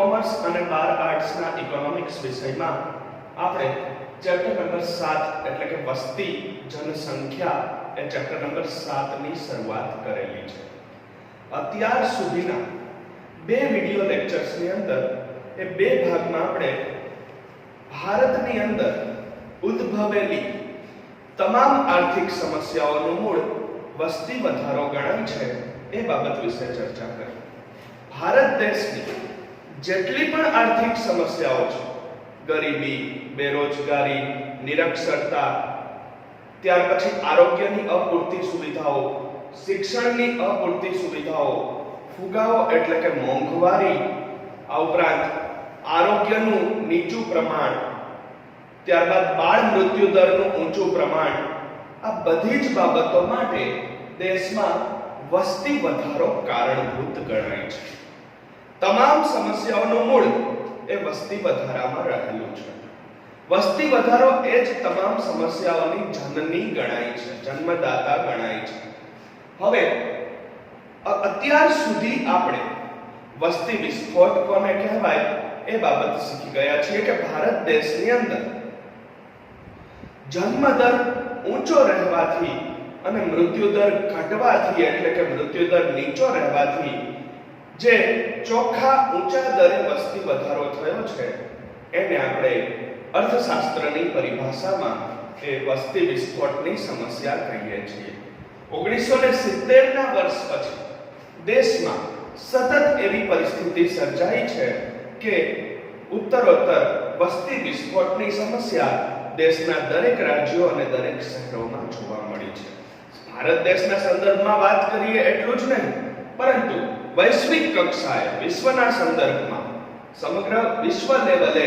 Commerce અને 12 આર્ટ્સના economics વિષયમાં આપણે ચેપ્ટર નંબર 7 એટલે કે વસ્તી જનસંખ્યા એ ચેપ્ટર નંબર 7 ની શરૂઆત કરેલી છે. અત્યાર સુધીના બે વિડિયો લેક્ચર્સની અંદર એ બે ભાગમાં આપણે ભારતની અંદર ઉદ્ભવેલી તમામ આર્થિક સમસ્યાઓનું મૂળ વસ્તી વધારો ગણાય છે એ બાબત વિશે ચર્ચા કરી. ભારત દેશની જેટલી પણ આર્થિક સમસ્યાઓ છે, ગરીબી, બેરોજગારી, નિરક્ષરતા, ત્યાર પછી આરોગ્યની અપૂરતી સુવિધાઓ, શિક્ષણની અપૂરતી સુવિધાઓ, ફુગાવો એટલે કે મોંઘવારી, આ ઉપરાંત આરોગ્યનું નીચું પ્રમાણ, ત્યારબાદ બાળ મૃત્યુ દરનું ઊંચું પ્રમાણ, આ બધી જ બાબતો માટે દેશમાં વસ્તી વધારો કારણભૂત ગણાય છે. તમામ સમસ્યાઓનું મૂળ એ વસ્તી વધારામાં રહેલું છે. વસ્તી વધારો એ જ તમામ સમસ્યાઓની જનની ગણાય છે, જન્મદાતા ગણાય છે. હવે અત્યાર સુધી આપણે વસ્તી વિસ્ફોટ કોને કહેવાય એ બાબત શીખી ગયા છીએ કે ભારત દેશની અંદર જન્મદર ઊંચો રહેવાથી અને મૃત્યુદર ઘટવાથી એટલે કે મૃત્યુદર નીચો રહેવાથી જે ચોખ્ખા ઊંચા દરે વસ્તી વધારો થયો છે એને આપણે અર્થશાસ્ત્રની પરિભાષામાં એ વસ્તી વિસ્ફોટની સમસ્યા કહીએ છીએ. 1970 ના વર્ષ પછી દેશમાં સતત એવી પરિસ્થિતિ સર્જાઈ છે કે ઉત્તરોત્તર વસ્તી વિસ્ફોટની સમસ્યા દેશના દરેક રાજ્યો અને દરેક શહેરોમાં જોવા મળી છે. ભારત દેશના સંદર્ભમાં વાત કરીએ એટલું જ નહીં, પરંતુ વૈશ્વિક કક્ષાએ વિશ્વના સંદર્ભમાં સમગ્ર વિશ્વ લેવલે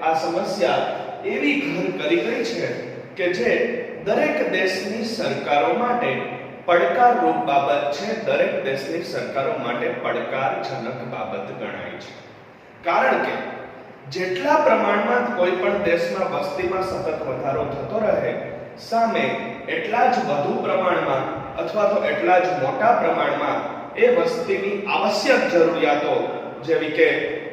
આ સમસ્યા એવી ઘર કરી ગઈ છે કે જે દરેક દેશની સરકારો માટે પડકારરૂપ બાબત છે, દરેક દેશની સરકારો માટે પડકારજનક બાબત ગણાય છે. કારણ કે જેટલા પ્રમાણમાં કોઈ પણ દેશમાં વસ્તીમાં સતત વધારો થતો રહે, સામે એટલા જ વધુ પ્રમાણમાં અથવા તો એટલા જ મોટા પ્રમાણમાં એ વસ્તીની આવશ્યક જરૂરિયાતો જેવી કે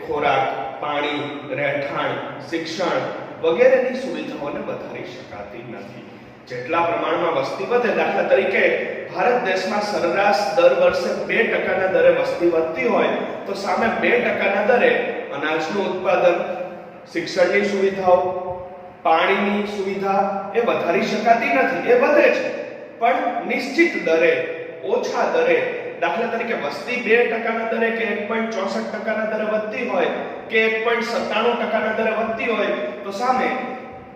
ખોરાક, પાણી, રહેઠાણ, શિક્ષણ વગેરેની સુવિધાઓને વધારી શકાતી નથી. જેટલા પ્રમાણમાં વસ્તી વધે, દાખલા તરીકે ભારત દેશમાં સરેરાશ દર વર્ષે 2% ના દરે વસ્તી વધતી હોય તો સામે 2% ના દરે અનાજનું ઉત્પાદન, શિક્ષણની સુવિધાઓ, પાણીની સુવિધા એ વધારી શકાતી નથી. એ વધે છે પણ નિશ્ચિત દરે, ઓછા દરે. દાખલા તરીકે વસ્તી 2% ના દરે કે 1.64% ના દરે વધતી હોય કે 1.97% ના દરે વધતી હોય તો સામે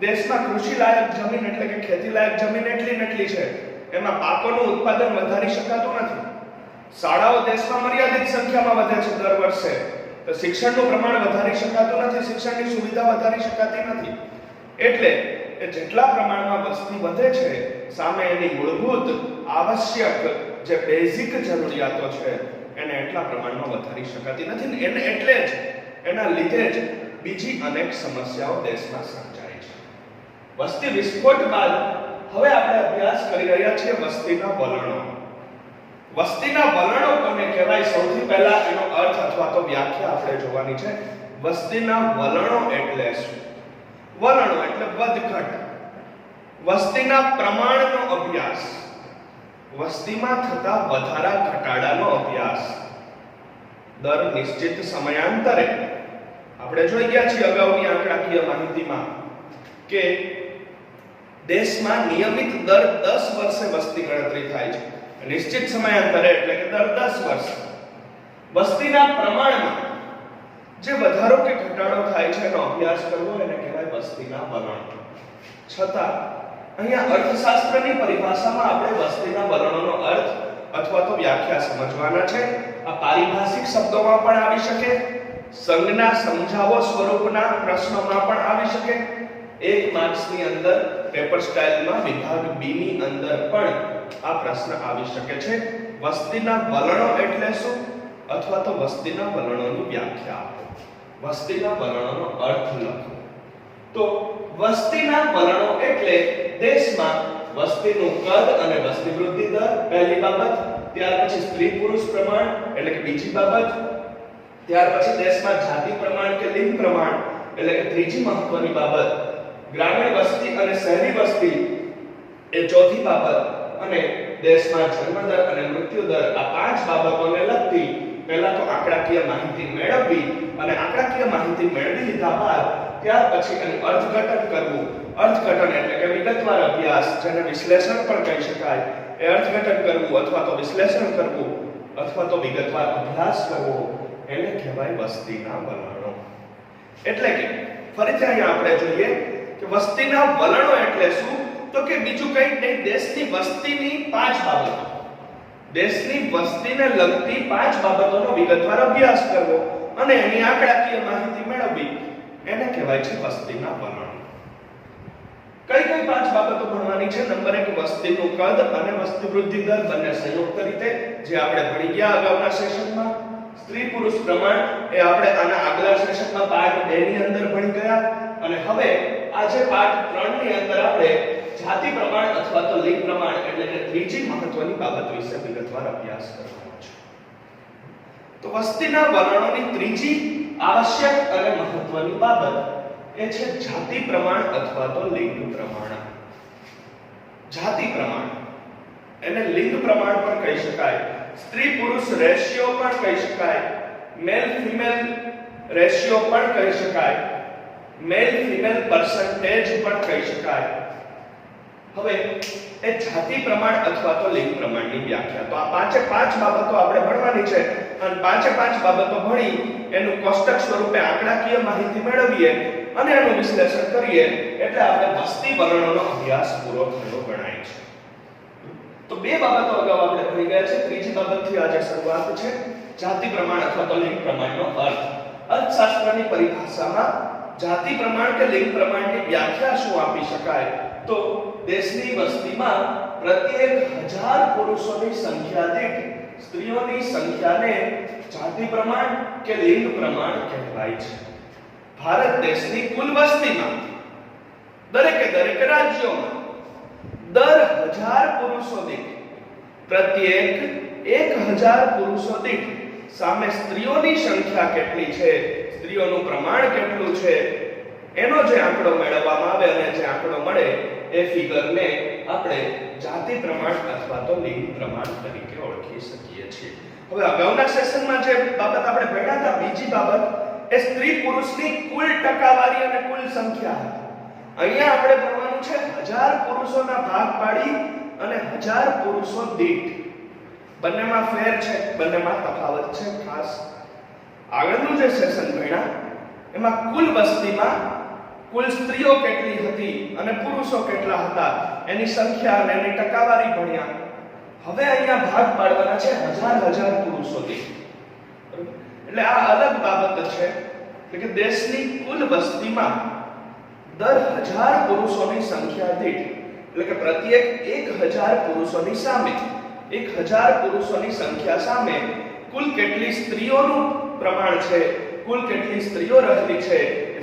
દેશમાં કૃષિ લાયક જમીન એટલે કે ખેતી લાયક જમીન એટલી છે, એમાં પાકોનું ઉત્પાદન વધારી શકાતું નથી. શાળાઓ દેશમાં મર્યાદિત સંખ્યામાં વધે છે દર વર્ષે, તો શિક્ષણનું પ્રમાણ વધારી શકાતું નથી, શિક્ષણની સુવિધા વધારી શકાતી નથી. એટલે જેટલા પ્રમાણમાં વસ્તી વધે છે સામે એની મૂળભૂત આવશ્યક જે બેઝિક જરૂરિયાતો છે એને એટલા પ્રમાણમાં વધારી શકાતી નથી. એને એટલે જ એના લીધે જ બીજી અનેક સમસ્યાઓ દેશમાં સર્જાય છે. વસ્તી વિસ્ફોટ બાદ હવે આપણે અભ્યાસ કરી રહ્યા છીએ વસ્તીના વલણો. વસ્તીના વલણો કોને કહેવાય? સૌથી પહેલા એનો અર્થ અથવા તો વ્યાખ્યા આપણે જોવાની છે. વસ્તીના વલણો એટલે શું? વલણો એટલે વધઘટ, વસ્તીના પ્રમાણનો અભ્યાસ, વસ્તીમાં થતા વધારા ઘટાડાનો અભ્યાસ. દર નિશ્ચિત સમયાંતરે આપણે જોઈ ગયા છીએ અગાઉની આંકડાકીય માહિતીમાં કે દેશમાં નિયમિત દર 10 વર્ષે વસ્તી ગણતરી થાય છે. નિશ્ચિત સમયાંતરે એટલે કે દર 10 વર્ષ વસ્તીના પ્રમાણમાં જે વધારો કે ઘટાડો થાય છે એનો અભ્યાસ કરવો એને કહેવાય વસ્તીના વલણો. છતાં અહીંયા અર્થશાસ્ત્રની પરિભાષામાં આપણે વસ્તીના વલણોનો અર્થ અથવા તો વ્યાખ્યા સમજવાના છે. આ પારિભાષિક શબ્દોમાં પણ આવી શકે, સંજ્ઞા સમજાવો સ્વરૂપના પ્રશ્નોમાં પણ આવી શકે. 1 માર્ક્સની અંદર પેપર સ્ટાઇલમાં વિભાગ બી ની અંદર પણ આ પ્રશ્ન આવી શકે છે. વસ્તીના વલણો એટલે શું અથવા તો વસ્તીના વલણોની વ્યાખ્યા આપો, વસ્તીના વલણોનો અર્થ લખો. તો વસ્તીના વલણો એટલે દેશમાં વસ્તીનું કદ અને વસ્તી વૃદ્ધિ દર પહેલી બાબત, ત્યાર પછી સ્ત્રી પુરુષ પ્રમાણ એટલે કે બીજી બાબત, ત્યાર પછી દેશમાં જાતિ પ્રમાણ કે લિંગ પ્રમાણ એટલે કે ત્રીજી મહત્વની બાબત, ગ્રામીણ વસ્તી અને શહેરી વસ્તી એ ચોથી બાબત, અને દેશમાં જન્મદર અને મૃત્યુ દર આ પાંચ બાબતોને લગતી પહેલા તો આંકડાકીય માહિતી મેળવવી, અને આંકડાકીય માહિતી મેળવી લીધા બાદ ત્યાર પછી એનું અર્થઘટન કરવું. અર્થઘટન એટલે કે વિગતવાર અભ્યાસ, જેને વિશ્લેષણ પણ કહી શકાય. એ અર્થઘટન કરવું અથવા તો વિશ્લેષણ કરવું અથવા તો વિગતવાર અભ્યાસ કરવો એને કહેવાય વસ્તીના વલણો. એટલે કે ફરીથી અહીંયા આપણે જોઈએ કે વસ્તીના વલણો એટલે શું, તો કે બીજું કંઈ નહીં, દેશની વસ્તીની પાંચ બાબતો, દેશની વસ્તીને લગતી પાંચ બાબતોનો વિગતવાર અભ્યાસ કરવો અને એની આંકડાકીય માહિતી મેળવવી એને કહેવાય છે વસ્તીના વલણો. કઈ કઈ પાંચ બાબતો ભણવાની છે? નંબર 1 વસ્તીનું કદ અને વસ્તી વૃદ્ધિ દર બંને સંયુક્ત રીતે, જે આપણે ભણી ગયા અગાઉના સેશનમાં. સ્ત્રી પુરુષ પ્રમાણ એ આપણે આના આગલા સેશનમાં પાર્ટ 2 ની અંદર ભણી ગયા, અને હવે આજે પાર્ટ 3 ની અંદર આપણે જાતિ પ્રમાણ અથવા તો લિંગ પ્રમાણ એટલે કે ત્રીજી મહત્વની બાબત વિશે વિગતવાર અભ્યાસ કરવાનો છે. તો વસ્તીના વલણોની ત્રીજી આવશ્યક અને મહત્વની બાબત એ છે જાતિ પ્રમાણ અથવા તો લિંગ પ્રમાણ. જાતિ પ્રમાણ એને લિંગ પ્રમાણ પણ કહી શકાય, સ્ત્રી પુરુષ રેશિયો પણ કહી શકાય, મેલ ફિમેલ રેશિયો પણ કહી શકાય, મેલ ફિમેલ પર્સન્ટેજ પણ કહી શકાય. હવે એ જાતિ પ્રમાણ અથવા તો લિંગ પ્રમાણની વ્યાખ્યા, તો આ પાંચે પાંચ બાબતો આપણે ભણવાની છે, અને પાંચે પાંચ બાબતો ભણી એનું કોષ્ટક સ્વરૂપે આંકડાકીય માહિતી મેળવીએ અને એનું વિશ્લેષણ કરીએ એટલે આપણે વસ્તી વલણોનો અભ્યાસ પૂરો થયો ગણાય છે. તો બે બાબતો અગાઉ આપણે ભણી ગયા છે. ત્રીજી બાબતથી આજે શરૂઆત છે, જાતિ પ્રમાણ અથવા તો લિંગ પ્રમાણનો અર્થ. અર્થશાસ્ત્રની પરિભાષામાં જાતિ પ્રમાણ કે લિંગ પ્રમાણની વ્યાખ્યા શું આપી શકાય? તો દેશની વસ્તીમાં પ્રત્યેક 1000 પુરુષોની સંખ્યા દીઠ સ્ત્રીઓની સંખ્યાને જાતિ પ્રમાણ કે લિંગ પ્રમાણ કહેવાય છે. ભારત દેશની કુલ વસ્તીમાં દરેકે દરેક રાજ્યોમાં દર 1000 પુરુષો દીઠ પ્રત્યેક 1000 પુરુષો દીઠ સામે સ્ત્રીઓની સંખ્યા કેટલી છે, સ્ત્રીઓનું પ્રમાણ કેટલું છે, એનો જે આંકડો મેળવવામાં આવે અને જે આંકડો મળે એ ફિગરને આપણે જાતિ પ્રમાણ અથવા તો લિંગ પ્રમાણ તરીકે ઓળખી શકીએ છીએ. હવે અગાઉના સેશનમાં જે બાબત આપણે ભણ્યા હતા, બીજી બાબત એ સ્ત્રી પુરુષની કુલ ટકાવારી અને કુલ સંખ્યા હતી. અહીંયા આપણે ભણવાનું છે 1000 પુરુષોના ભાગ પાડી અને 1000 પુરુષો દીઠ. બંનેમાં ફેર છે, બંનેમાં તફાવત છે ખાસ. આગળનું જે સેશન ભણ્યા એમાં કુલ વસ્તીમાં કુલ સ્ત્રીઓ કેટલી હતી અને પુરુષો કેટલા હતા એની સંખ્યા અને એની ટકાવારી ભણ્યા. હવે અહીંયા ભાગ પાડવાના છે 1000 પુરુષો દીઠ. એટલે આ અલગ બાબત છે કે દેશની કુલ વસ્તીમાં દર 1000 પુરુષોની સંખ્યા દીઠ એટલે કે પ્રત્યેક 1000 પુરુષોની સામે 1000 પુરુષોની સંખ્યા સામે કુલ કેટલી સ્ત્રીઓનું પ્રમાણ છે, કુલ કેટલી સ્ત્રીઓ રહેલી છે,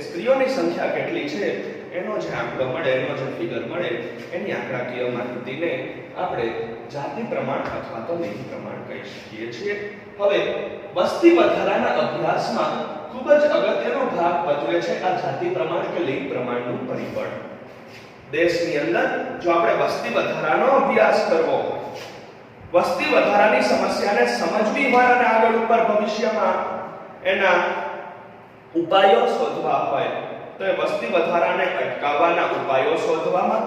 સ્ત્રીઓની સંખ્યા કેટલી છે એનો જે આંકડો મળે, એનો જે ફિગર મળે એની આંકડાકીય માહિતીને આપણે જાતિ પ્રમાણ અથવા તો લિંગ પ્રમાણ કહી શકીએ છીએ. હવે વસ્તી વધારાના અભ્યાસમાં ખૂબ જ અગત્યનો ભાગ ભજવે છે આ જાતિ પ્રમાણ કે લિંગ પ્રમાણનું પરિબળ. દેશની અંદર જો આપણે વસ્તી વધારાનો અભ્યાસ કરવો હોય, વસ્તી વધારાની સમસ્યાને સમજવી હોય અને આગળ ઉપર ભવિષ્યમાં એના ઉપાયો શોધવા હોય તો એ વસ્તી વધારાને અટકાવવાના ઉપાયો શોધવામાં,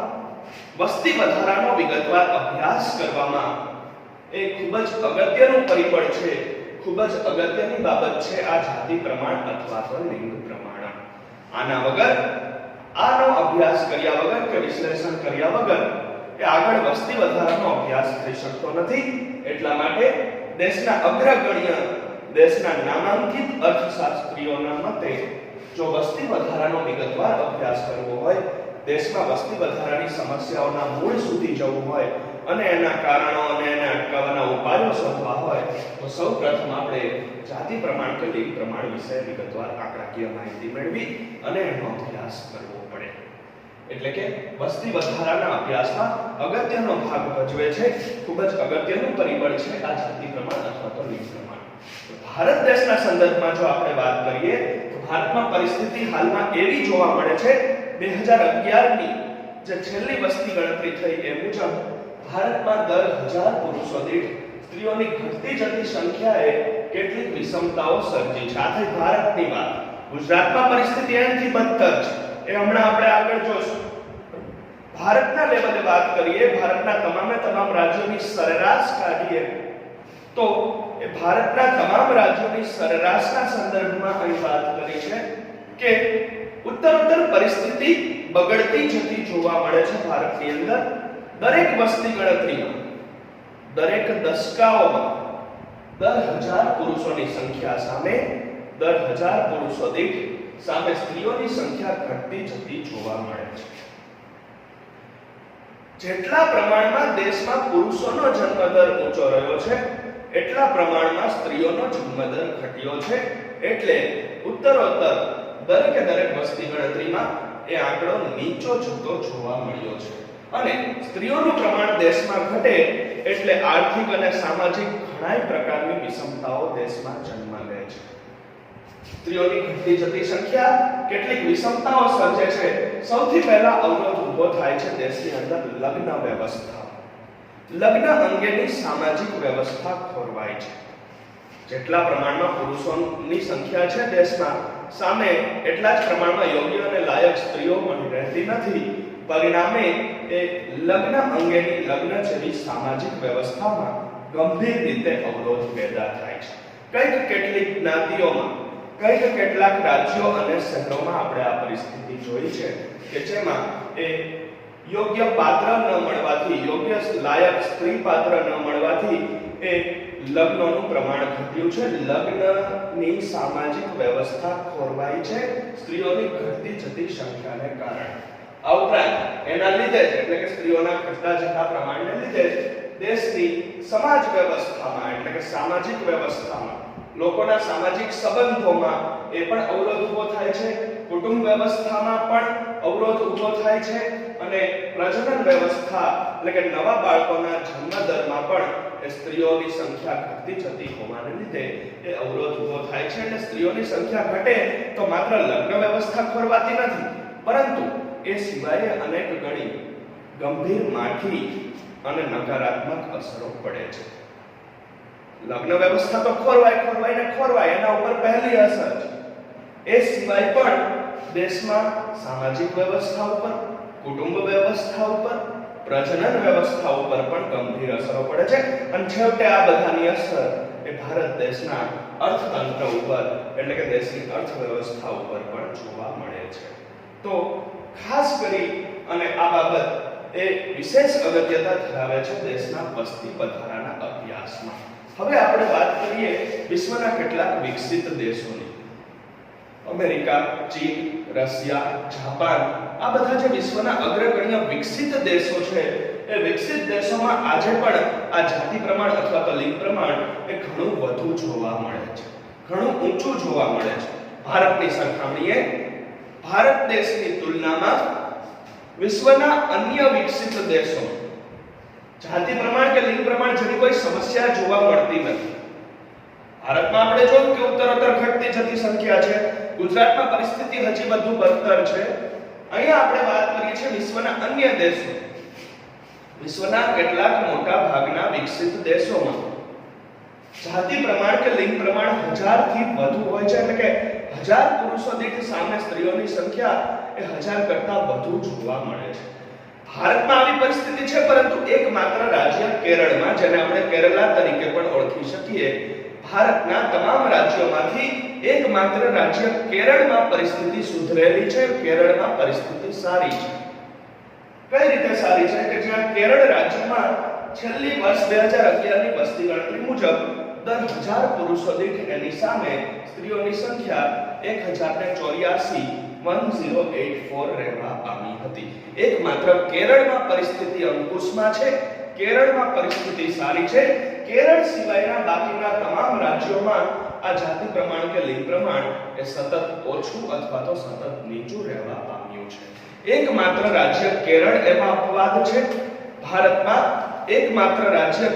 વસ્તી વધારાનો વિગતવાર અભ્યાસ કરવામાં એ ખૂબ જ અગત્યનું પરિબળ છે, ખૂબ જ અગત્યની બાબત છે આ જાતિ પ્રમાણ અથવા તો લિંગ પ્રમાણ. આના વગર, આનો અભ્યાસ કર્યા વગર કે વિશ્લેષણ કર્યા વગર એ આગળ વસ્તી વધારાનો અભ્યાસ થઈ શકતો નથી. એટલા માટે દેશના અગ્રગણ્ય, દેશના નામાંકિત અર્થશાસ્ત્રીઓના મતે જો વસ્તી વધારાનો વિગતવાર અભ્યાસ કરવો હોય, દેશમાં વસ્તી વધારાની સમસ્યાઓના મૂળ સુધી જવું હોય અને એના કારણો અને એને અટકાવવાના ઉપાયો શોધવા હોય તો સૌપ્રથમ આપણે જાતિ પ્રમાણ કે લિંગ પ્રમાણ વિશે વિગતવાર આંકડાકીય માહિતી મેળવી અને એનો અભ્યાસ કરવો પડે. એટલે કે વસ્તી વધારાના અભ્યાસમાં અગત્યનો ભાગ ભજવે છે, ખૂબ જ અગત્યનું પરિબળ છે આ જાતિ પ્રમાણ અથવા તો લિંગ પ્રમાણ. ભારત દેશના સંદર્ભમાં જો આપણે વાત કરીએ તો ભારતમાં પરિસ્થિતિ હાલમાં એવી જોવા મળે છે 2011 ની જે છેલ્લી વસ્તી ગણતરી થઈ એ મુજબ ભારતમાં દર 1000 પુરુષો દીઠ સ્ત્રીઓની ઘટતી જતી સંખ્યાએ કેટલીક વિષમતાઓ સર્જી છે. આ થઈ ભારતની વાત. ગુજરાતમાં પરિસ્થિતિ એનાથી બદતર છે, એ હમણાં આપણે આગળ જોઈશું. ભારતના લેવલે વાત કરીએ, ભારતના તમામ રાજ્યોની સરેરાશ કાઢીએ તો એ ભારતના તમામ રાજ્યોની સરેરાશના સંદર્ભમાં અહીં વાત કરી છે કે ઉત્તરોત્તર પરિસ્થિતિ બગડતી જતી જોવા મળે છે ભારતની અંદર. દરેક વસ્તી ગણતરીમાં, દરેક દશકાઓમાં દર 1000 પુરુષોની સંખ્યા સામે દર 1000 પુરુષો દીઠ સામે સ્ત્રીઓની સંખ્યા ઘટતી જતી જોવા મળે છે. જેટલા પ્રમાણમાં દેશમાં પુરુષોનો જન્મદર ઊંચો રહ્યો છે એટલા પ્રમાણમાં સ્ત્રીઓનો જન્મદર ઘટ્યો છે. એટલે ઉત્તરોત્તર દરેક વસ્તી ગણતરીમાં એ આંકડો નીચો જતો જોવા મળ્યો છે. અને સ્ત્રીઓનું પ્રમાણ દેશમાં ઘટે એટલે આર્થિક અને સામાજિક ઘણા પ્રકારની વિષમતાઓ દેશમાં જન્મ લે છે. સ્ત્રીઓની ઘટતી જતી સંખ્યા કેટલીક વિષમતાઓ સર્જે છે. સૌથી પહેલા અવરોધ ઊભો થાય છે દેશની અંદર લગ્ન વ્યવસ્થા. લગ્ન અંગેની સામાજિક વ્યવસ્થા ખોરવાય છે. જેટલા પ્રમાણમાં પુરુષોની સંખ્યા છે દેશમાં સામે એટલા જ પ્રમાણમાં યોગ્ય અને લાયક સ્ત્રીઓ મળી રહેતી નથી. પરિણામે એ લગ્ન અંગેની લગ્ન જેવી સામાજિક વ્યવસ્થામાં ગંભીર રીતે અવરોધ પેદા થાય છે. કંઈક કેટલીક જ્ઞાતિઓમાં, કંઈક કેટલાક રાજ્યો અને શહેરોમાં આપણે આ પરિસ્થિતિ જોઈ છે કે જેમાં એ યોગ્ય પાત્ર ન મળવાથી, યોગ્ય લાયક સ્ત્રી પાત્ર ન મળવાથી એ લગ્નનું પ્રમાણ ઘટ્યું છે. લગ્નની સામાજિક વ્યવસ્થા ખોરવાઈ છે સ્ત્રીઓની ઘટતી જતી સંખ્યાને કારણે. આ ઉપરાંત એના લીધે જ, એટલે કે સ્ત્રીઓના ઘટતા જતા પ્રમાણને લીધે જ દેશની સમાજ વ્યવસ્થામાં, એટલે કે સામાજિક વ્યવસ્થામાં, લોકોના સામાજિક સંબંધોમાં એ પણ અવરોધ ઊભો થાય છે. કુટુંબ વ્યવસ્થામાં પણ અવરોધ ઊભો થાય છે અને પ્રજનન વ્યવસ્થા, એટલે કે નવા બાળકોના જન્મદરમાં પણ એ સ્ત્રીઓની સંખ્યા ઘટતી જતી હોવાને લીધે એ અવરોધ ઊભો થાય છે. અને સ્ત્રીઓની સંખ્યા ઘટે તો માત્ર લગ્ન વ્યવસ્થા ખોરવાતી નથી, પરંતુ એ સિવાય અનેક ગણી ગંભીર માઠી અને નકારાત્મક અસરો પડે છે. લગ્ન વ્યવસ્થા તો ખોરવાય, એના ઉપર પહેલી અસર છે. એ સિવાય પણ દેશમાં સામાજિક વ્યવસ્થા ઉપર, કુટુંબ વ્યવસ્થા ઉપર, પ્રજનન વ્યવસ્થા ઉપર પણ ગંભીર અસરો પડે છે. અને છેવટે આ બધાની અસર એ ભારત દેશના અર્થતંત્ર ઉપર, એટલે કે દેશની અર્થવ્યવસ્થા ઉપર પણ જોવા મળે છે. તો ખાસ કરી અને આ બાબત એ વિશેષ અગત્યતા ધરાવે છે દેશના વસ્તી વધારાના અભ્યાસમાં. હવે આપણે વાત કરીએ વિશ્વના કેટલાક વિકસિત દેશોની. અમેરિકા, ચીન, રશિયા, જાપાન, આ બધા જે વિશ્વના અગ્રગણ્ય વિકસિત દેશો છે, એ વિકસિત દેશોમાં આજે પણ આ જાતિ પ્રમાણ અથવા તો લિંગ પ્રમાણ એ ઘણું વધુ જોવા મળે છે, ઘણું ઊંચું જોવા મળે છે. ભારતની સરખામણીએ, ભારત દેશની તુલનામાં વિશ્વના અન્ય વિકસિત દેશો જાતિ પ્રમાણ કે લિંગ પ્રમાણ જેવી કોઈ સમસ્યા જોવા મળતી નથી. ભારતમાં આપણે જોયું કે ઉત્તરોત્તર ઘટતી જતી સંખ્યા છે. ગુજરાતમાં પરિસ્થિતિ હજી વધુ બદતર છે. અહીંયા આપણે વાત કરીએ છીએ વિશ્વના અન્ય દેશો. વિશ્વના કેટલાક મોટા ભાગના વિકસિત દેશોમાં જાતિ પ્રમાણ કે લિંગ પ્રમાણ 1000 થી વધુ હોય છે, એટલે કે 1000 પુરુષો દીઠ સામે સ્ત્રીઓની સંખ્યા એ 1000 કરતા વધુ જોવા મળે છે. ભારતમાં આવી પરિસ્થિતિ છે, પરંતુ એકમાત્ર રાજ્ય કેરળમાં, જેને આપણે કેરલા તરીકે પણ ઓળખી શકીએ, ભારતના તમામ રાજ્યોમાંથી એકમાત્ર રાજ્ય કેરળમાં પરિસ્થિતિ સુધરેલી છે. કેરળમાં પરિસ્થિતિ સારી છે. કઈ રીતે સારી છે કે જ્યાં કેરળ રાજ્યમાં છેલ્લી વર્ષ 2011 ની વસ્તી ગણતરી મુજબ દર 1000 પુરુષો દીઠ એની સામે સ્ત્રીઓની સંખ્યા 1084 રહેવા પામી હતી. એકમાત્ર કેરળમાં પરિસ્થિતિ અંકુશમાં છે. કેરળમાં પરિસ્થિતિ સારી છે. કેરળ સિવાયના બાકીના તમામ રાજ્યોમાં આ જાતિ પ્રમાણ કે લિંગ પ્રમાણ એ સતત ઓછું અથવા તો સતત નીચું રહેવા પામ્યું છે. એકમાત્ર રાજ્ય કેરળ એમાં અપવાદ છે. ભારતમાં એકમાત્ર રાજ્ય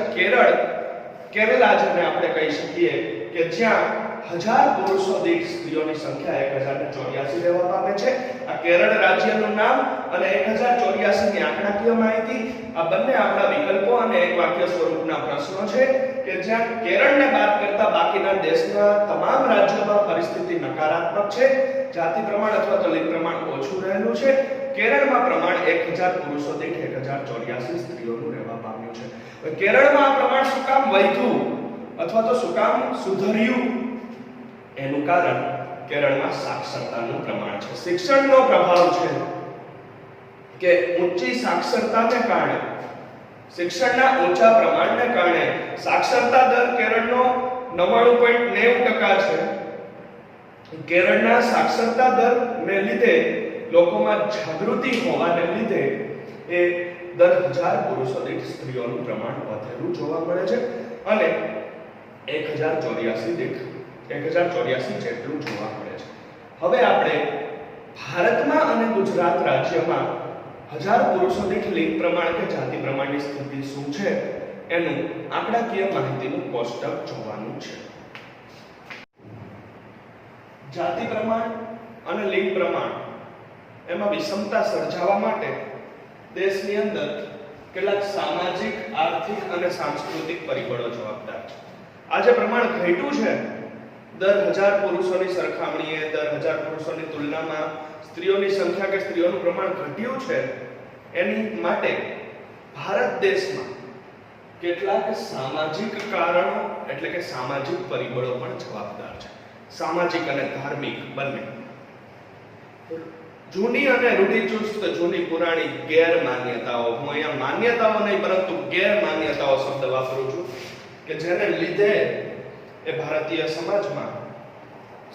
કેરળા જેને આપણે કહી શકીએ કે જ્યાં 1000 પુરુષો દીઠ સ્ત્રીઓની સંખ્યા 1084 રહેવા પામે છે. આ કેરળ રાજ્યનું નામ અને 1084 ની આંકડાકીય માહિતી આ બંને આપણા વિકલ્પો અને એક વાક્ય સ્વરૂપના પ્રશ્નો છે કે જ્યાં કેરળને બાદ કરતા બાકીના દેશના તમામ રાજ્યોમાં પરિસ્થિતિ નકારાત્મક છે. જાતિ પ્રમાણ અથવા તો લિંગ પ્રમાણ ઓછું રહેલું છે. કેરળમાં પ્રમાણ 1000 પુરુષો દીઠ 1084 સ્ત્રીઓનું રહેવા પામ્યું છે. કેરળમાં આ પ્રમાણ શું કામ વધ્યું અથવા તો શું કામ સુધર્યું? એનું કારણ કેરળમાં સાક્ષરતાનું પ્રમાણ છે. શિક્ષણનો પ્રભાવ છે કે ઊંચી સાક્ષરતાને કારણે, શિક્ષણના ઊંચા પ્રમાણને કારણે સાક્ષરતા દર કેરળનો 99.90% છે. કેરળના સાક્ષરતા દરને લીધે લોકોમાં જાગૃતિ હોવાને લીધે એ દર 1000 પુરુષો દીઠ સ્ત્રીઓનું પ્રમાણ વધેલું જોવા મળે છે અને 1084 જેટલું જોવા મળે છે. હવે આપણે ભારતમાં અને ગુજરાત રાજ્યમાં 1000 પુરુષો દીઠ લિંગ પ્રમાણ કે જાતિ પ્રમાણની સ્થિતિ શું છે એનું આંકડાકીય માહિતીનું કોષ્ટક જોવાનું છે. જાતિ પ્રમાણ અને લિંગ પ્રમાણ એમાં વિષમતા સર્જાવા માટે દેશની અંદર કેટલાક સામાજિક, આર્થિક અને સાંસ્કૃતિક પરિબળો જવાબદાર છે. આ જે પ્રમાણ ઘટ્યું છે, દર 1000 પુરુષોની સરખામણીએ, દર 1000 પુરુષોની તુલનામાં સ્ત્રીઓની સંખ્યા કે સ્ત્રીઓનું પ્રમાણ ઘટ્યું છે, એની માટે ભારત દેશમાં કેટલાક સામાજિક કારણો એટલે કે સામાજિક પરિબળો પણ જવાબદાર છે. સામાજિક અને ધાર્મિક બંને. જૂની અને રૂઢિચુસ્ત, જૂની પુરાણી ગેરમાન્યતાઓ, હું અહીંયા માન્યતાઓ નહીં પરંતુ ગેરમાન્યતાઓ શબ્દ વાપરું છું કે જેને લીધે એ ભારતીય સમાજમાં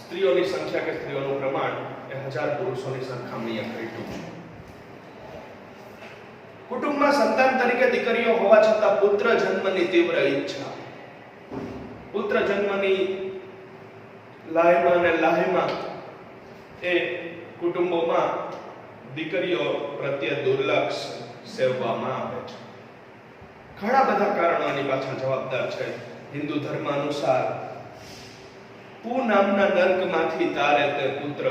સ્ત્રીઓની સંખ્યા કે સ્ત્રીઓનું પ્રમાણ એ 1000 પુરુષોની સરખામણીએ ઘટ્યું છે. કુટુંબમાં સંતાન તરીકે દીકરીઓ હોવા છતાં પુત્ર જન્મની તીવ્ર ઈચ્છા, પુત્ર જન્મની લાહીમાં એ કુટુંબોમાં દીકરીઓ પ્રત્યે દુર્લક્ષ સેવવામાં આવે છે. ઘણા બધા કારણો આની પાછળ જવાબદાર છે. હિન્દુ ધર્મ અનુસાર પૂ નામના નર્કમાંથી તારે તે પુત્ર,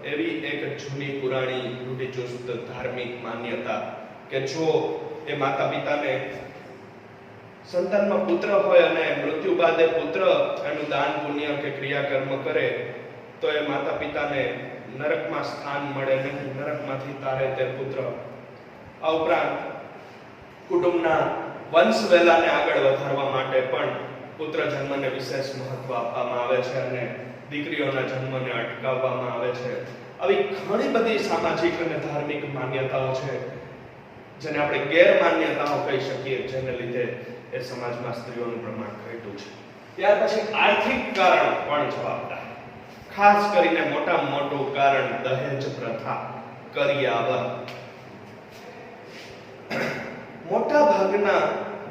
એવી એક જૂની પુરાણી રૂઢિચુસ્ત ધાર્મિક માન્યતા કે જો એ માતા પિતાને સંતાનમાં પુત્ર હોય અને મૃત્યુ બાદ એ પુત્ર એનું દાન પુણ્ય કે ક્રિયાકર્મ કરે તો એ માતા પિતાને નરકમાં સ્થાન મળે નહીં, નરકમાંથી તારે તે પુત્ર. આ ઉપરાંત કુટુંબના વંશવેલાને આગળ વધારવા માટે પણ પુત્ર જન્મને વિશેષ મહત્વ આપવામાં આવે છે અને દીકરીઓના જન્મને અટકાવવામાં આવે છે. આવી ઘણી બધી સામાજિક અને ધાર્મિક માન્યતાઓ છે જેને આપણે ગેરમાન્યતાઓ કહી શકીએ, જેને લીધે એ સમાજમાં સ્ત્રીઓનું પ્રમાણ ઘટ્યું છે. ત્યાર પછી આર્થિક કારણ પણ જવાબદાર. ખાસ કરીને મોટામાં મોટું કારણ દહેજ પ્રથા, કરિયાવર. મોટા ભાગના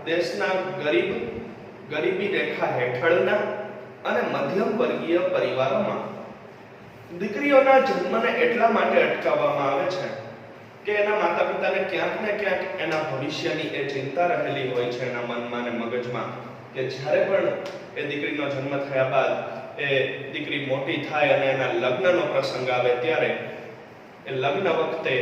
દેશના ગરીબી રેખા હેઠળના અને મધ્યમ વર્ગીય પરિવારોમાં દીકરીઓના જન્મને એટલા માટે અટકાવવામાં આવે છે કે એના માતા પિતાને ક્યાંક ને ક્યાંક એના ભવિષ્યની એ ચિંતા રહેલી હોય છે એના મનમાં અને મગજમાં કે જ્યારે પણ એ દીકરીનો જન્મ થયા બાદ એ દીકરી મોટી થાય અને એના લગ્નનો પ્રસંગ આવે ત્યારે એ લગ્ન વખતે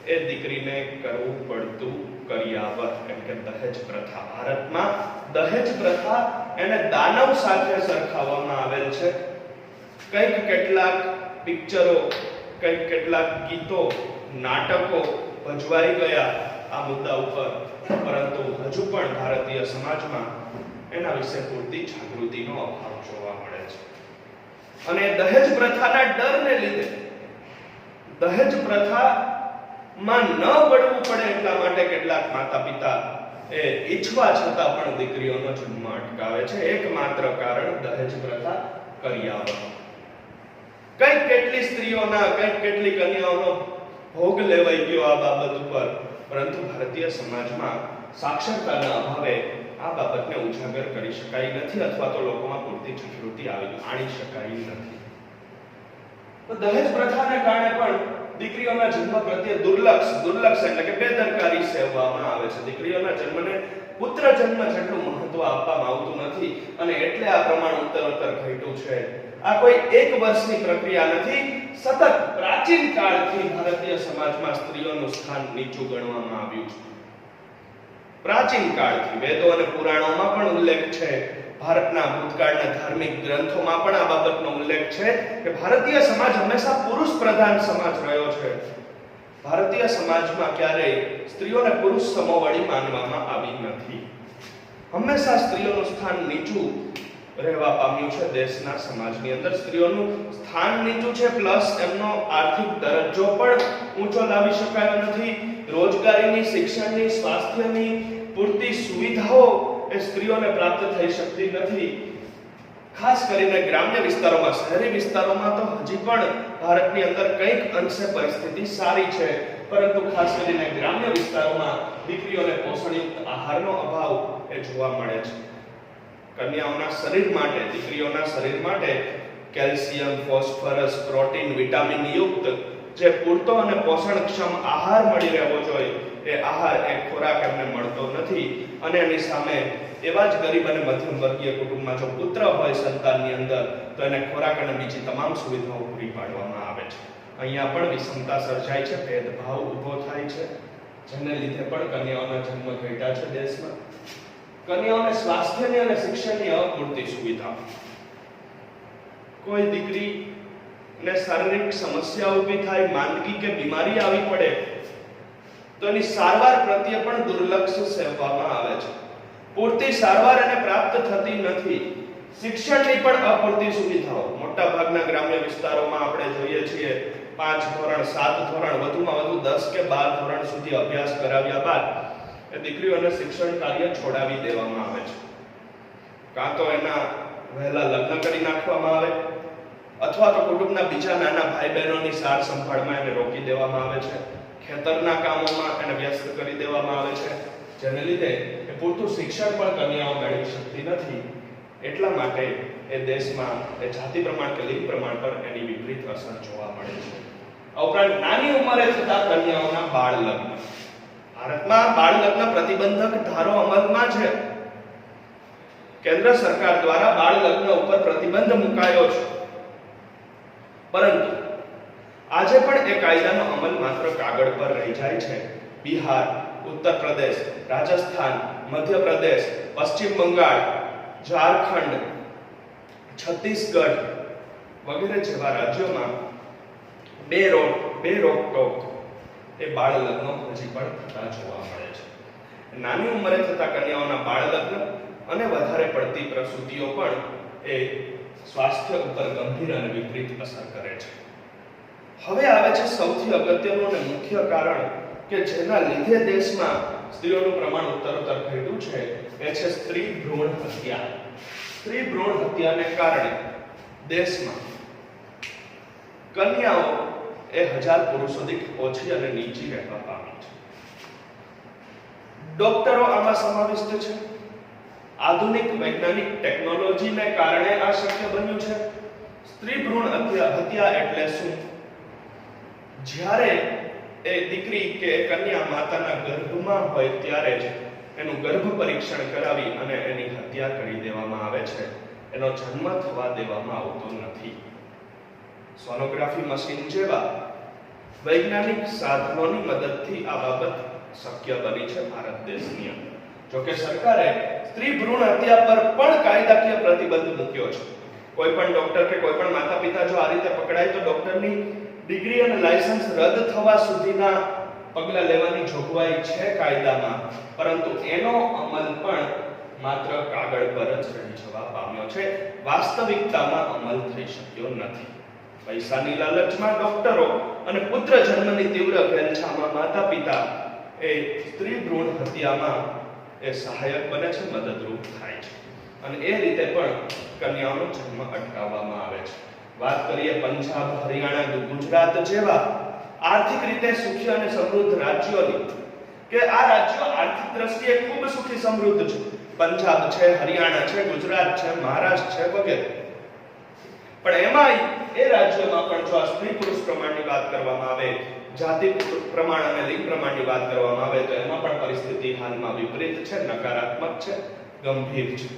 એ દીકરીને કરવું પડતું કરિયાવર એટલે કે દહેજ પ્રથા. ભારતમાં દહેજ પ્રથા એને દાનવ સાથે સરખાવવામાં આવેલ છે. કંઈક કેટલાક પિક્ચરો, કંઈક કેટલાક ગીતો, નાટકો ભજવાઈ ગયા આ મુદ્દા ઉપર, પરંતુ હજુ પણ ભારતીય સમાજમાં એના વિશે પૂરતી જાગૃતિનો અભાવ જોવા મળે છે. અને દહેજ પ્રથાના ડરને લીધે, દહેજ પ્રથામાં ન પડવું પડે એટલા માટે કેટલાક માતા પિતા એ ઈચ્છવા છતાં પણ દીકરીઓનો જન્મ અટકાવે છે. એકમાત્ર કારણ દહેજ પ્રથા, કરિયાવર. કઈક કેટલી સ્ત્રીઓના, કઈક કેટલી કન્યાઓનો ભોગ લેવાઈ ગયો આ બાબત ઉપર, પરંતુ ભારતીય સમાજમાં સાક્ષરતાના અભાવે આ બાબતને ઉજાગર કરી શકાય નથી અથવા તો લોકોમાં પૂરતી જાગૃતિ આણી શકાય નથી. તો દહેજ પ્રથાને કારણે પણ દીકરીઓના જન્મ પ્રત્યે દુર્લક્ષ એટલે કે બેદરકારી સેવવામાં આવે છે. દીકરીઓના જન્મને પુત્ર જન્મ જેટલું મહત્વ આપવામાં આવતું નથી અને એટલે આ પ્રમાણ ઉત્તરોત્તર ઘટ્યું છે. આ કોઈ એક વર્ષની પ્રક્રિયા નથી. સતત પ્રાચીન કાળથી ભારતીય સમાજમાં સ્ત્રીઓનું સ્થાન નીચું ગણવામાં આવ્યું છે. પ્રાચીન કાળથી વેદો અને પુરાણોમાં પણ ઉલ્લેખ છે, ભારતના ભૂતકાળના ધાર્મિક ગ્રંથોમાં પણ આ બાબતનો ઉલ્લેખ છે કે ભારતીય સમાજ હંમેશા પુરુષ પ્રધાન સમાજ રહ્યો છે. ભારતીય સમાજમાં ક્યારેય સ્ત્રીઓને પુરુષ સમોવડી માનવામાં આવી નથી. હંમેશા સ્ત્રીઓનું સ્થાન નીચું રહેવા પામ્યું છે. દેશના સમાજની અંદર સ્ત્રીઓનું સ્થાન નીચું છે, પ્લસ એમનો આર્થિક દરજ્જો પણ ઊંચો લાવી શકાયો નથી. રોજગારીની, શિક્ષણની, સ્વાસ્થ્યની પૂરતી સુવિધાઓ એ સ્ત્રીઓને પ્રાપ્ત થઈ શકતી નથી. ખાસ કરીને ગ્રામ્ય વિસ્તારોમાં, શહેરી વિસ્તારોમાં તો હજી પણ ભારતની અંદર કંઈક અંશે પરિસ્થિતિ સારી છે, પરંતુ ખાસ કરીને ગ્રામ્ય વિસ્તારોમાં દીકરીઓને પોષણયુક્ત આહારનો અભાવ એ જોવા મળે છે. કન્યાઓના શરીર માટે, દીકરીઓના શરીર માટે કેલ્શિયમ, ફોસ્ફરસ, પ્રોટીન, વિટામિન યુક્ત જે પૂરતો અને પોષણક્ષમ આહાર મળી રહેવો જોઈએ, એ આહાર, એ ખોરાક એમને મળતો નથી. અને એની સામે એવા જ ગરીબ અને મધ્યમ વર્ગીય કુટુંબમાં જો પુત્ર હોય સંતાનની અંદર, તો એને ખોરાક અને બીજી તમામ સુવિધાઓ પૂરી પાડવામાં આવે છે. અહીંયા પણ વિષમતા સર્જાય છે, ભેદભાવ ઊભો થાય છે, જેને લીધે પણ કન્યાઓના જન્મ ઘટ્યા છે દેશમાં. કન્યાઓને સ્વાસ્થ્યની અને શિક્ષણની અપૂરતી સુવિધા. કોઈ દીકરીને શારીરિક સમસ્યા ઊભી થાય, માંદગી કે બીમારી આવી પડે, તો એની સારવાર પ્રત્યે પણ દુર્લક્ષ સેવવામાં આવે છે. પૂરતી સારવાર એને પ્રાપ્ત થતી નથી. શિક્ષણની પણ અપૂરતી સુવિધાઓ. મોટા ભાગના ગ્રામ્ય વિસ્તારોમાં આપણે જોઈએ છીએ 5 ધોરણ, 7 ધોરણ, વધુમાં વધુ 10 કે 12 ધોરણ સુધી અભ્યાસ કરાવ્યા બાદ એ દીકરીઓને શિક્ષણ કાર્ય છોડાવી દેવામાં આવે છે. કાં તો એના વહેલા લગ્ન કરી નાખવામાં આવે, અથવા તો કુટુંબના બીજા નાના ભાઈ બહેનોની સાર સંભાળમાં એને રોકી દેવામાં આવે છે. ખેતરના કામોમાં એને વ્યસ્ત કરી દેવામાં આવે છે, જેને લીધે એ પૂરતું શિક્ષણ પણ કન્યાઓ મેળવી શકતી નથી. એટલા માટે એ દેશમાં એ જાતિ પ્રમાણ કે લિંગ પ્રમાણ પર એની વિપરીત અસર જોવા મળે છે. આ ઉપરાંત નાની ઉંમરે થતા કન્યાઓના બાળ લગ્ન. ભારતમાં બાળ લગ્ન પ્રતિબંધક ધારો અમલમાં છે. કેન્દ્ર સરકાર દ્વારા બાળ લગ્ન ઉપર પ્રતિબંધ મુકાયો છે, પરંતુ આજે પણ એ કાયદાનો અમલ માત્ર કાગળ પર રહી જાય છે. બિહાર, ઉત્તર પ્રદેશ, રાજસ્થાન, મધ્ય પ્રદેશ, પશ્ચિમ બંગાળ, ઝારખંડ, છત્તીસગઢ વગેરે જેવા રાજ્યોમાં બે રોકટોક એ બાળ લગ્નો હજી પણ થતા જોવા મળે છે. નાની ઉંમરે થતા કન્યાઓના બાળ લગ્ન અને વધારે પડતી પ્રસૂતિઓ પણ એ સ્વાસ્થ્ય ઉપર ગંભીર અને વિપરીત અસર કરે છે. હવે આવે છે સૌથી અગત્યનું અને મુખ્ય કારણ કે જેના લીધે દેશમાં સ્ત્રીઓનું પ્રમાણ ઉત્તરોત્તર ઘટ્યું છે, એ છે સ્ત્રી ભ્રૂણ હત્યા. સ્ત્રી ભ્રૂણ હત્યાને કારણે દેશમાં કન્યાઓ એ 1000 પુરુષો દીઠ ઓછી અને નીચી રહેવા પામી છે. ડોક્ટરો આમાં સમાવિષ્ટ છે. આધુનિક વૈજ્ઞાનિક ટેકનોલોજીને કારણે આ શક્ય બન્યું છે. સ્ત્રી ભ્રૂણ હત્યા એટલે શું? જ્યારે એ દીકરી કે કન્યા માતાના ગર્ભમાં હોય ત્યારે જ એનું ગર્ભ પરીક્ષણ કરાવી અને એની હત્યા કરી દેવામાં આવે છે. એનો જન્મ થવા દેવામાં આવતો નથી. સોનોગ્રાફી મશીન જેવા વૈજ્ઞાનિક સાધનોની મદદથી આ બાબત શક્ય બની છે ભારત દેશની અંદર. જોકે સરકારે સ્ત્રી ભ્રૂણ હત્યા પર પણ કાયદાકીય પ્રતિબંધ મૂક્યો છે. કોઈ પણ ડોક્ટર કે કોઈ પણ માતા પિતા જો આ રીતે પકડાય તો ડોક્ટરની ડિગ્રી અને લાયસન્સ રદ થવા સુધીના પગલાં લેવાની જોગવાઈ છે કાયદામાં, પરંતુ એનો અમલ પણ માત્ર કાગળ પર જ રહી જવા પામ્યો છે. વાસ્તવિકતામાં અમલ થઈ શક્યો નથી. પૈસાની લાલચમાં ડોક્ટરો અને પુત્ર જન્મની તીવ્ર ઘેલછામાં માતા પિતા એ સ્ત્રી ભ્રૂણ હત્યામાં એ સહાયક બને છે, મદદરૂપ થાય છે, અને એ રીતે પણ કન્યાઓનો જન્મ અટકાવવામાં આવે છે. વાત કરીએ પંજાબ, હરિયાણા, ગુજરાત જેવા આર્થિક રીતે સુખી અને સમૃદ્ધ રાજ્યોની, કે આ રાજ્યો આર્થિક દ્રષ્ટિએ ખૂબ સુખી સમૃદ્ધ છે. પંજાબ છે, હરિયાણા છે, ગુજરાત છે, મહારાષ્ટ્ર છે વગેરે. પણ એમાંય એ રાજ્યોમાં પણ જો આ સ્ત્રી પુરુષ પ્રમાણની વાત કરવામાં આવે, જાતિ પ્રમાણ અને લિંગ પ્રમાણની વાત કરવામાં આવે તો એમાં પણ પરિસ્થિતિ હાલમાં વિપરીત છે, નકારાત્મક છે, ગંભીર છે.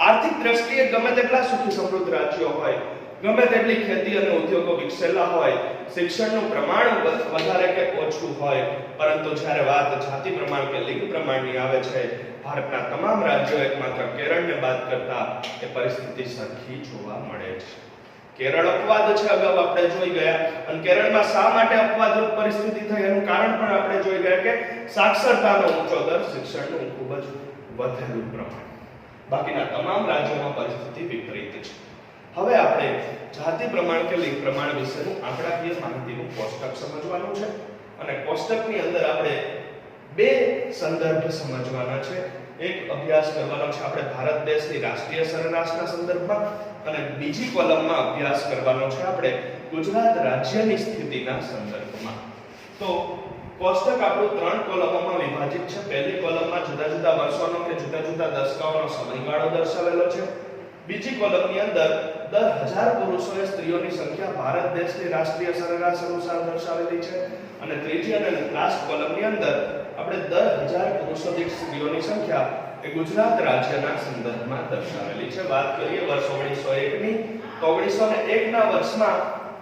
આર્થિક દ્રષ્ટિએ ગમે તેટલા સુખી સમૃદ્ધ રાજ્યો હોય, ગમે તેટલી ખેતી અને ઉદ્યોગો વિકસેલા હોય, શિક્ષણનું પ્રમાણ વધારે કે ઓછું હોય, પરંતુ જ્યારે વાત જાતિ પ્રમાણ કે લિંગ પ્રમાણની આવે છે, ભારતના તમામ રાજ્યો એકમાત્ર કેરળને બાદ કરતા એ પરિસ્થિતિ સરખી જોવા મળે છે. કેરળ અપવાદ છે, અગાઉ આપણે જોઈ ગયા, અને કેરળમાં શા માટે અપવાદરૂપ પરિસ્થિતિ થઈ એનું કારણ પણ આપણે જોઈ ગયા કે સાક્ષરતાનો ઊંચો દર, શિક્ષણનું ખૂબ જ વધેલું પ્રમાણ. બાકીના તમામ રાજ્યોમાં પરિસ્થિતિ વિપરીત છે. હવે આપણે જાતિ પ્રમાણ કે લિંગ પ્રમાણ વિશેનું આંકડાકીય માહિતીનું કોષ્ટક સમજવાનું છે, અને કોષ્ટકની અંદર આપણે બે સંદર્ભ સમજવાના છે. એક અભ્યાસ કરવાનો છે આપણે ભારત દેશની રાષ્ટ્રીય સરેરાશના સંદર્ભમાં, અને બીજી કોલમમાં અભ્યાસ કરવાનો છે આપણે ગુજરાત રાજ્યની સ્થિતિના સંદર્ભમાં. તો કોષ્ટક આપણું 3 કોલમોમાં વિભાજિત છે. પહેલી કોલમમાં જુદા જુદા વર્ષોનો કે જુદા જુદા દશકાઓનો સમયગાળો દર્શાવેલો છે. બીજી કોલમની અંદર દર 1000 પુરુષોએ સ્ત્રીઓની સંખ્યા ભારત દેશની રાષ્ટ્રીય સરેરાશ અનુસાર દર્શાવેલી છે, અને ત્રીજી અને લાસ્ટ કોલમની અંદર આપણે દર 1000 પુરુષો દીઠ સ્ત્રીઓની સંખ્યા એ ગુજરાત રાજ્યના સંદર્ભમાં દર્શાવેલી છે. વાત કરીએ વર્ષ 1901 ની, તો 1901 ના વર્ષમાં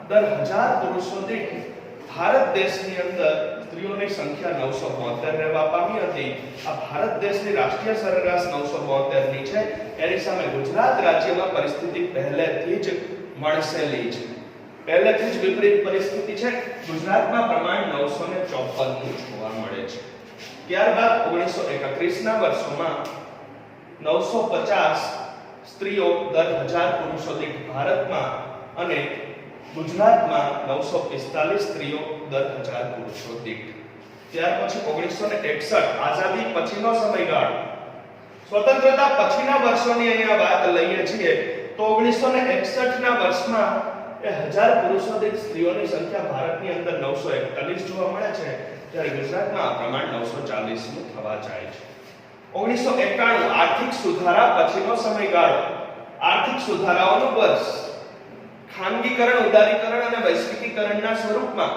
દર 1000 પુરુષો દીઠ ભારત દેશની અંદર સ્ત્રીઓની સંખ્યા 972 રહેવા પામી હતી. આ ભારત દેશની રાષ્ટ્રીય સરેરાશ 972 ની છે. એની સામે ગુજરાત રાજ્યમાં પરિસ્થિતિ પહેલેથી જ મળસેલી છે, પહેલેથી જ વિપરીત પરિસ્થિતિ છે. ગુજરાતમાં પ્રમાણ 954 નું જોવા મળે છે. ત્યારબાદ 1931 ના વર્ષોમાં 950 સ્ત્રીઓ દર 1000 પુરુષો દીઠ ભારતમાં, અને ગુજરાતમાં 945 સ્ત્રીઓ દર 1000 પુરુષો દીઠ. ત્યાર પછી 1961 આઝાદી પછીનો સમયગાળો, સ્વતંત્રતા પછીના વર્ષોની અહીંયા વાત લઈએ છીએ તો 1961 ના વર્ષમાં એ 1000 પુરુષો દીઠ સ્ત્રીઓની સંખ્યા ભારતની અંદર 941 જોવા મળે છે, જ્યારે ગુજરાતમાં આ પ્રમાણ 940 નું થવા જાય છે. 1991 આર્થિક સુધારા પછીનો સમયગાળો, આર્થિક સુધારાઓનું વર્ષ, ખાનગીકરણ, ઉદારીકરણ અને વૈશ્વિકીકરણના સ્વરૂપમાં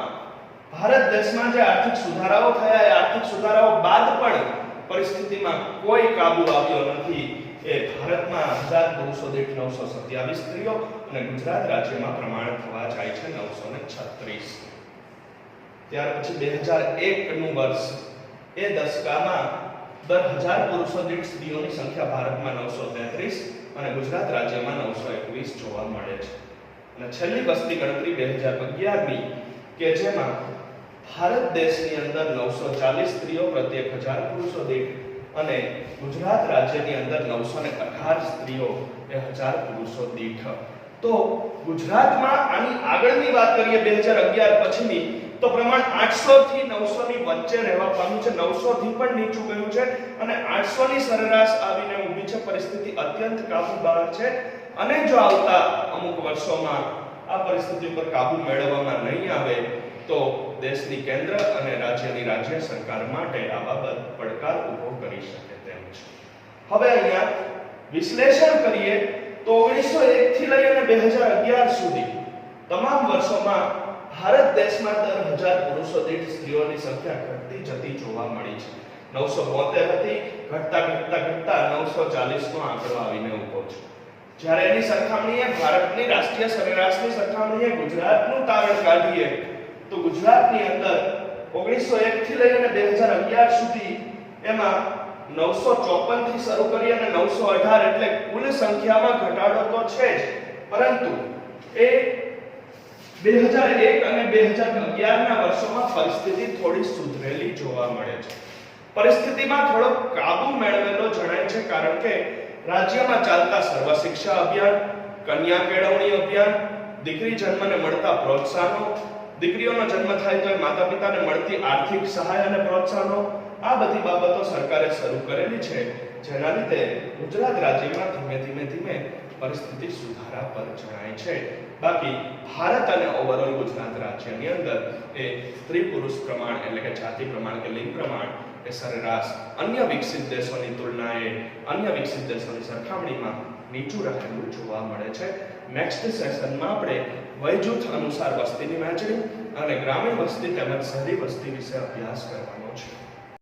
ભારત દેશમાં જે આર્થિક સુધારાઓ થયા, એ આર્થિક સુધારાઓ બાદ પણ પરિસ્થિતિમાં કોઈ કાબુ આવ્યો નથી. એ ભારતમાં 1000 પુરુષો દીઠ 927 સ્ત્રીઓ, અને ગુજરાત રાજ્યમાં પ્રમાણ થવા જાય છે 936. ત્યાર પછી 2001 નું વર્ષ, એ દશકામાં દર 1000 પુરુષો દીઠ સ્ત્રીઓની સંખ્યા ભારતમાં 933 અને ગુજરાત રાજ્યમાં 921 જોવા મળે છે. અને છેલ્લી વસ્તી ગણતરી 2011 ની, કે જેમાં ભારત દેશની અંદર 940 સ્ત્રીઓ પ્રત્યેક 1000 પુરુષો દીઠ, અને ગુજરાત રાજ્યની અંદર 918 સ્ત્રીઓ એ 1000 પુરુષો દીઠ. તો ગુજરાતમાં આની આગળની વાત કરીએ 2011 પછીની, તો પ્રમાણ 800 થી 900 ની વચ્ચે રહેવા પામ્યું છે. 900 થી પણ નીચું ગયું છે, અને 800 ની સરેરાશ આવીને ઊભી છે. પરિસ્થિતિ અત્યંત કાબુ બહાર છે, અને જો આવતા અમુક વર્ષોમાં આ પરિસ્થિતિ પર કાબુ મેળવવામાં નહીં આવે તો દેશની કેન્દ્ર અને રાજ્યની રાજ્ય સરકાર માટે આ બાબત પડકાર ઊભો કરી શકે તેમ છે. હવે અહીંયા વિશ્લેષણ કરીએ તો 1901 થી લઈ અને 2011 સુધી તમામ વર્ષોમાં ભારત દેશમાં દર 1000 પુરુષો દીઠ સ્ત્રીઓની સંખ્યા ઘટતી જતી જોવા મળી છે. 972 હતી, ઘટતા 940 નો આંકડો આવીને ઊભો છે. જ્યારે એની સરખામણીએ ભારતની રાષ્ટ્રીય સરેરાશની સરખામણીએ ગુજરાતનું તારણ કાઢીએ તો ગુજરાતની અંદર 1901 થી લઈને 2011 સુધી એમાં 954 થી શરૂ કરી અને 918 એટલે કુલ સંખ્યામાં ઘટાડો તો છે જ, પરંતુ એ 2001 અને 2011 ના વર્ષોમાં પરિસ્થિતિ થોડી સુધરેલી જોવા મળે છે. પરિસ્થિતિમાં થોડો કાબુ મેળવેલો જણાય છે, કારણ કે રાજ્યમાં ચાલતા સર્વ શિક્ષા અભિયાન, કન્યા કેળવણી અભિયાન, દીકરી જન્મને મળતા પ્રોત્સાહનો, દીકરીઓનો જન્મ થાય તો માતા પિતાને મળતી આર્થિક સહાય અને પ્રોત્સાહનો, આ બધી બાબતો સરકારે શરૂ કરેલી છે, જેના લીધે ગુજરાત રાજ્યમાં ધીમે ધીમે પરિસ્થિતિ સુધારા પર જણાય છે. બાકી ભારત અને ઓવરઓલ ગુજરાત રાજ્યની અંદર એ સ્ત્રી પુરુષ પ્રમાણ એટલે કે જાતિ પ્રમાણ કે લિંગ પ્રમાણ એ સરેરાશ અન્ય વિકસિત દેશોની તુલનાએ, અન્ય વિકસિત દેશોની સરખામણીમાં નીચું રહેલું જોવા મળે છે. નેક્સ્ટ સેશનમાં આપણે વય જૂથ અનુસાર વસ્તીની વહેંચણી અને ગ્રામીણ વસ્તી તેમજ શહેરી વસ્તી વિશે અભ્યાસ કરવાનો છે.